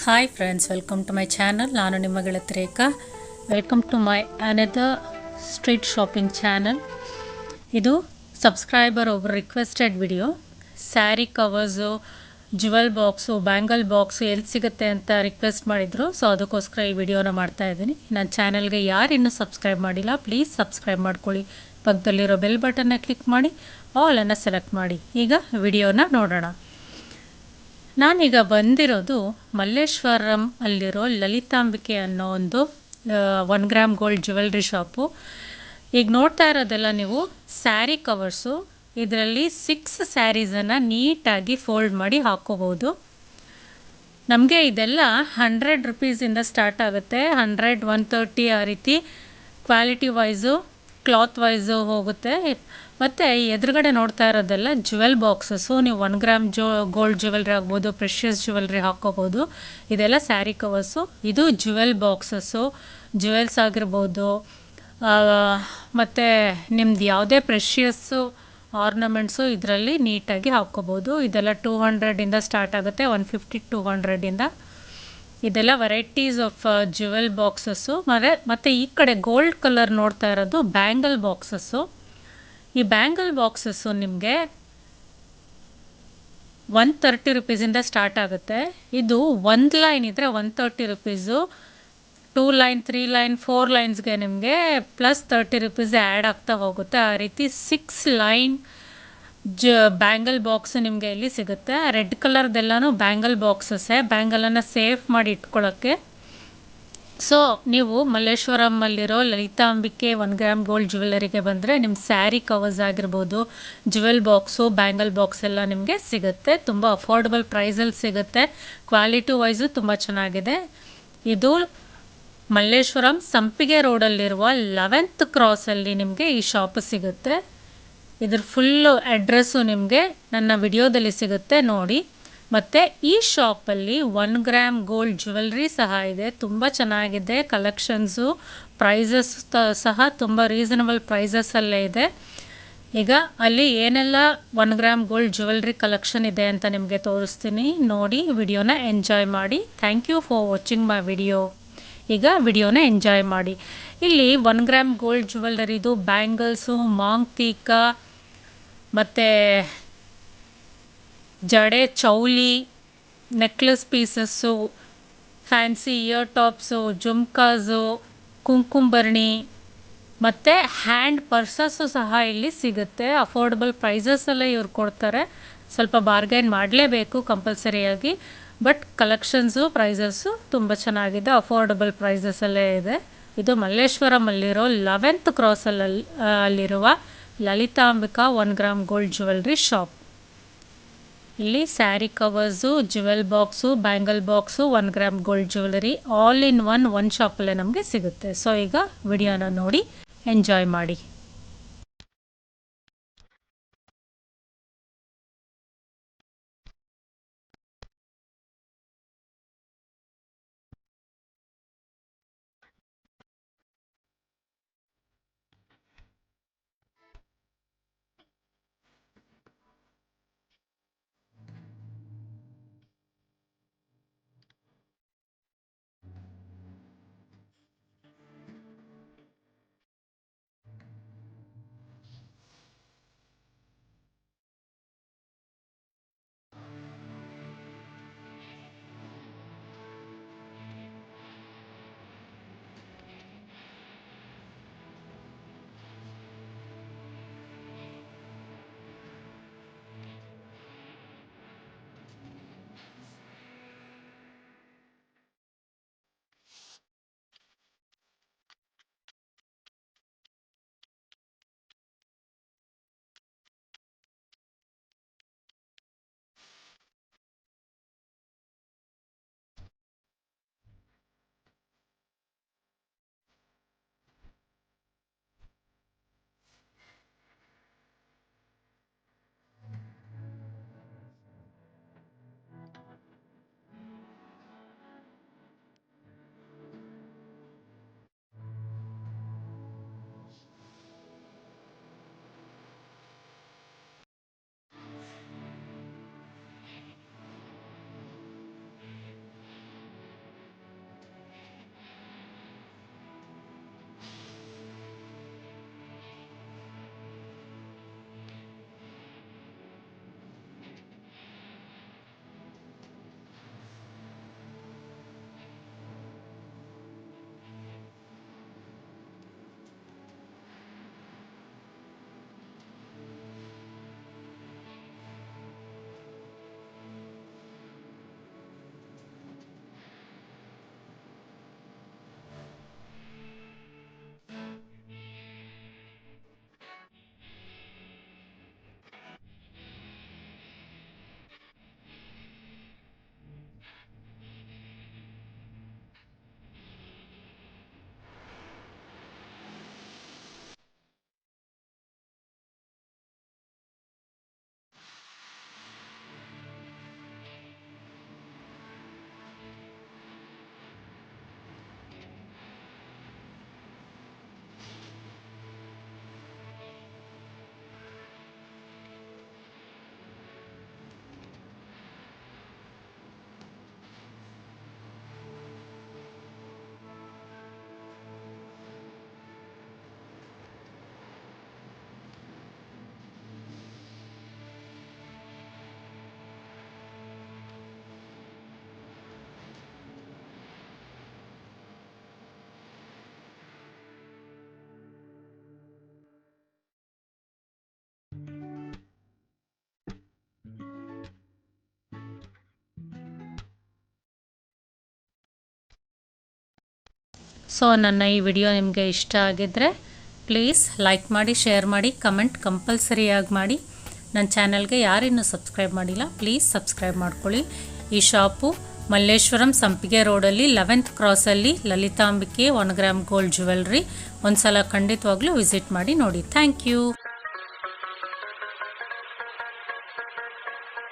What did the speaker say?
Hi friends, welcome to my channel. ನಾನು ನಿಮ್ಮ ಗೆಳತಿ Rekha. Welcome to my another street shopping channel. ಇದು subscriber ಒಬ್ಬರು requested video. Sari covers, jewel box, bangle box ಎಲ್ಲಿ ಸಿಗುತ್ತೆ ಅಂತ ರಿಕ್ವೆಸ್ಟ್ ಮಾಡಿದರು. ಸೊ ಅದಕ್ಕೋಸ್ಕರ ಈ ವಿಡಿಯೋನ ಮಾಡ್ತಾ ಇದ್ದೀನಿ. ನನ್ನ ಚಾನಲ್ಗೆ ಯಾರು ಇನ್ನೂ ಸಬ್ಸ್ಕ್ರೈಬ್ ಮಾಡಿಲ್ಲ, ಪ್ಲೀಸ್ ಸಬ್ಸ್ಕ್ರೈಬ್ ಮಾಡ್ಕೊಳ್ಳಿ. ಪಕ್ಕದಲ್ಲಿರೋ ಬೆಲ್ ಬಟನ್ನ ಕ್ಲಿಕ್ ಮಾಡಿ ಆಲನ್ನು ಸೆಲೆಕ್ಟ್ ಮಾಡಿ. ಈಗ ವಿಡಿಯೋನ ನೋಡೋಣ. ನಾನೀಗ ಬಂದಿರೋದು ಮಲ್ಲೇಶ್ವರಂ ಅಲ್ಲಿರೋ ಲಲಿತಾಂಬಿಕೆ ಅನ್ನೋ ಒಂದು 1 ಗ್ರಾಮ್ ಗೋಲ್ಡ್ ಜ್ಯುವೆಲ್ರಿ ಶಾಪು. ಈಗ ನೋಡ್ತಾ ಇರೋದೆಲ್ಲ ನೀವು ಸ್ಯಾರಿ ಕವರ್ಸು. ಇದರಲ್ಲಿ 6 ಸ್ಯಾರೀಸನ್ನು ನೀಟಾಗಿ ಫೋಲ್ಡ್ ಮಾಡಿ ಹಾಕ್ಕೋಬೋದು. ನಮಗೆ ಇದೆಲ್ಲ 100 ರುಪೀಸಿಂದ ಸ್ಟಾರ್ಟ್ ಆಗುತ್ತೆ. 100, 130 ಆ ರೀತಿ ಕ್ವಾಲಿಟಿ ವೈಸು, ಕ್ಲಾತ್ ವೈಸು ಹೋಗುತ್ತೆ. ಮತ್ತು ಎದುರುಗಡೆ ನೋಡ್ತಾ ಇರೋದೆಲ್ಲ ಜ್ಯುವೆಲ್ ಬಾಕ್ಸಸ್ಸು. ನೀವು 1 ಗ್ರಾಮ್ ಗೋಲ್ಡ್ ಜ್ಯುವೆಲ್ರಿ ಆಗ್ಬೋದು, ಪ್ರೆಷಿಯಸ್ ಜ್ಯುವೆಲ್ರಿ ಹಾಕ್ಕೋಬೋದು. ಇದೆಲ್ಲ ಸ್ಯಾರಿ ಕವರ್ಸು. ಇದು ಜ್ಯುವೆಲ್ ಬಾಕ್ಸಸ್ಸು, ಜ್ಯುವೆಲ್ಸ್ ಆಗಿರ್ಬೋದು, ಮತ್ತು ನಿಮ್ದು ಯಾವುದೇ ಪ್ರೆಷಿಯಸ್ಸು ಆರ್ನಮೆಂಟ್ಸು ಇದರಲ್ಲಿ ನೀಟಾಗಿ ಹಾಕ್ಕೋಬೋದು. ಇದೆಲ್ಲ 200ಇಂದ ಸ್ಟಾರ್ಟ್ ಆಗುತ್ತೆ, 150, 200ಇಂದ. ಇದೆಲ್ಲ ವೆರೈಟೀಸ್ ಆಫ್ ಜ್ಯುವೆಲ್ ಬಾಕ್ಸಸ್ಸು. ಮತ್ತು ಈ ಕಡೆ ಗೋಲ್ಡ್ ಕಲರ್ ನೋಡ್ತಾ ಇರೋದು ಬ್ಯಾಂಗಲ್ ಬಾಕ್ಸಸ್ಸು. ಈ ಬ್ಯಾಂಗಲ್ ಬಾಕ್ಸಸ್ಸು ನಿಮಗೆ 130 ರುಪೀಸಿಂದ ಸ್ಟಾರ್ಟ್ ಆಗುತ್ತೆ. ಇದು 1 ಲೈನ್ ಇದ್ದರೆ 130 ರುಪೀಸು, 2 ಲೈನ್, 3 ಲೈನ್, 4 ಲೈನ್ಸ್ಗೆ ನಿಮಗೆ ಪ್ಲಸ್ 30 ರುಪೀಸ್ ಆ್ಯಡ್ ಆಗ್ತಾ ಹೋಗುತ್ತೆ. ಆ ರೀತಿ 6 ಲೈನ್ ಬ್ಯಾಂಗಲ್ ಬಾಕ್ಸ್ ನಿಮಗೆ ಇಲ್ಲಿ ಸಿಗುತ್ತೆ. ರೆಡ್ ಕಲರ್ದೆಲ್ಲನೂ ಬ್ಯಾಂಗಲ್ ಬಾಕ್ಸಸ್ಸೇ, ಬ್ಯಾಂಗಲನ್ನು ಸೇಫ್ ಮಾಡಿ ಇಟ್ಕೊಳ್ಳೋಕ್ಕೆ. ಸೊ ನೀವು ಮಲ್ಲೇಶ್ವರಮಲ್ಲಿರೋ ಲಲಿತಾಂಬಿಕೆ 1 ಗ್ರಾಮ್ ಗೋಲ್ಡ್ ಜ್ಯುವೆಲ್ಲರಿಗೆ ಬಂದರೆ ನಿಮ್ಮ ಸ್ಯಾರಿ ಕವರ್ಸ್ ಆಗಿರ್ಬೋದು, ಜ್ಯುವೆಲ್ ಬಾಕ್ಸು, ಬ್ಯಾಂಗಲ್ ಬಾಕ್ಸ್ ಎಲ್ಲ ನಿಮಗೆ ಸಿಗುತ್ತೆ. ತುಂಬ ಅಫೋರ್ಡಬಲ್ ಪ್ರೈಸಲ್ಲಿ ಸಿಗುತ್ತೆ. ಕ್ವಾಲಿಟಿ ವೈಸು ತುಂಬ ಚೆನ್ನಾಗಿದೆ. ಇದು ಮಲ್ಲೇಶ್ವರಂ ಸಂಪಿಗೆ ರೋಡಲ್ಲಿರುವ 11th ಕ್ರಾಸಲ್ಲಿ ನಿಮಗೆ ಈ ಶಾಪ್ ಸಿಗುತ್ತೆ. ಇದ್ರ ಫುಲ್ಲು ಅಡ್ರೆಸ್ಸು ನಿಮಗೆ ನನ್ನ ವಿಡಿಯೋದಲ್ಲಿ ಸಿಗುತ್ತೆ, ನೋಡಿ. ಮತ್ತು ಈ ಶಾಪಲ್ಲಿ 1 ಗ್ರಾಮ್ ಗೋಲ್ಡ್ ಜ್ಯುವೆಲ್ರಿ ಸಹ ಇದೆ. ತುಂಬ ಚೆನ್ನಾಗಿದೆ ಕಲೆಕ್ಷನ್ಸು. ಪ್ರೈಸಸ್ ಸಹ ತುಂಬ ರೀಸನಬಲ್ ಪ್ರೈಸಸಲ್ಲೇ ಇದೆ. ಈಗ ಅಲ್ಲಿ ಏನೆಲ್ಲ 1 ಗ್ರಾಮ್ ಗೋಲ್ಡ್ ಜ್ಯುವೆಲ್ರಿ ಕಲೆಕ್ಷನ್ ಇದೆ ಅಂತ ನಿಮಗೆ ತೋರಿಸ್ತೀನಿ, ನೋಡಿ ವಿಡಿಯೋನ ಎಂಜಾಯ್ ಮಾಡಿ. Thank you for watching my video. ಈಗ ವಿಡಿಯೋನ ಎಂಜಾಯ್ ಮಾಡಿ. ಇಲ್ಲಿ 1 ಗ್ರಾಮ್ ಗೋಲ್ಡ್ ಜ್ಯುವೆಲ್ಲರಿದು ಬ್ಯಾಂಗಲ್ಸು, ಮಾಂಗ್ತೀಕ, ಮತ್ತು ಜಡೆ ಚೌಲಿ, necklace pieces, fancy ear tops, ಜುಮ್ಕಾಸು, ಕುಂಕುಂಬರ್ಣಿ ಮತ್ತು ಹ್ಯಾಂಡ್ ಪರ್ಸಸ್ಸು ಸಹ ಇಲ್ಲಿ ಸಿಗುತ್ತೆ. ಅಫೋರ್ಡಬಲ್ ಪ್ರೈಸಸಲ್ಲೇ ಇವ್ರು ಕೊಡ್ತಾರೆ. ಸ್ವಲ್ಪ ಬಾರ್ಗೈನ್ ಮಾಡಲೇಬೇಕು ಕಂಪಲ್ಸರಿಯಾಗಿ. ಬಟ್ ಕಲೆಕ್ಷನ್ಸು, ಪ್ರೈಸಸ್ಸು ತುಂಬ ಚೆನ್ನಾಗಿದೆ, ಅಫೋರ್ಡಬಲ್ ಪ್ರೈಸಸಲ್ಲೇ ಇದೆ. ಇದು ಮಲ್ಲೇಶ್ವರಮಲ್ಲಿರೋ 11th ಕ್ರಾಸಲ್ಲಿರುವ Lalithambika 1 gram gold jewellery shop. ಇಲ್ಲಿ sari covers, jewel box, bangle box, 1 gram gold jewellery all in one ಶಾಪಲ್ಲೇ ನಮಗೆ ಸಿಗುತ್ತೆ. ಸೊ ಈಗ ವಿಡಿಯೋನ ನೋಡಿ ಎಂಜಾಯ್ ಮಾಡಿ. ಸೊ ನನ್ನ ಈ ವಿಡಿಯೋ ನಿಮಗೆ ಇಷ್ಟ ಆಗಿದ್ದರೆ ಪ್ಲೀಸ್ ಲೈಕ್ ಮಾಡಿ, ಶೇರ್ ಮಾಡಿ, ಕಮೆಂಟ್ ಕಂಪಲ್ಸರಿಯಾಗಿ ಮಾಡಿ. ನನ್ನ ಚಾನಲ್ಗೆ ಯಾರಿನ್ನೂ ಸಬ್ಸ್ಕ್ರೈಬ್ ಮಾಡಿಲ್ಲ ಪ್ಲೀಸ್ ಸಬ್ಸ್ಕ್ರೈಬ್ ಮಾಡ್ಕೊಳ್ಳಿ. ಈ ಶಾಪು ಮಲ್ಲೇಶ್ವರಂ ಸಂಪಿಗೆ ರೋಡಲ್ಲಿ 11th ಕ್ರಾಸಲ್ಲಿ ಲಲಿತಾಂಬಿಕೆ 1 ಗ್ರಾಮ್ ಗೋಲ್ಡ್ ಜ್ಯುವೆಲ್ರಿ. ಒಂದು ಸಲ ಖಂಡಿತವಾಗ್ಲೂ ವಿಸಿಟ್ ಮಾಡಿ ನೋಡಿ. Thank you.